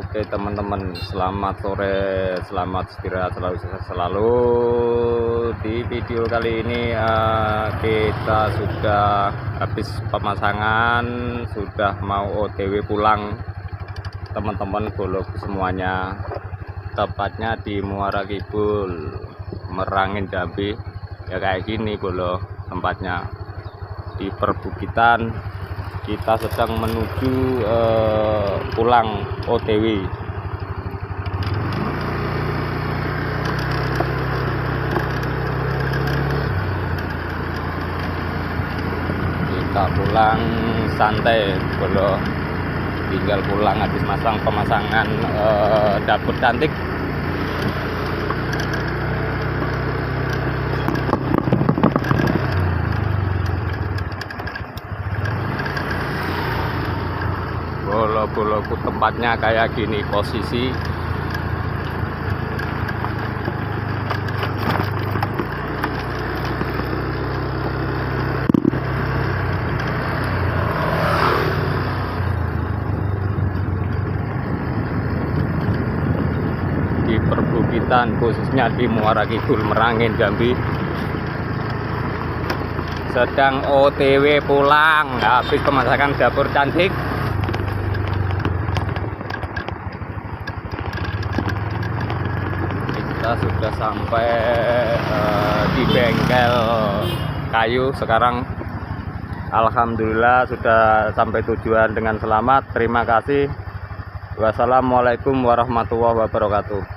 Oke teman-teman, selamat sore, selamat istirahat selalu, sukses selalu. Di video kali ini kita sudah habis pemasangan, sudah mau OTW pulang teman-teman golok semuanya. Tepatnya di Muara Kidul, Merangin, Jambi. Ya kayak gini bolo tempatnya, di perbukitan. Kita sedang menuju pulang OTW. Kita pulang santai bolo, tinggal pulang habis pemasangan dapur cantik. Bolo-boloku tempatnya kayak gini posisi. Di perbukitan, khususnya di Muara Kidul, Merangin, Jambi. Sedang OTW pulang habis pemasangan dapur cantik. Kita sudah sampai di bengkel kayu sekarang. Alhamdulillah sudah sampai tujuan dengan selamat. Terima kasih. Wassalamualaikum warahmatullahi wabarakatuh.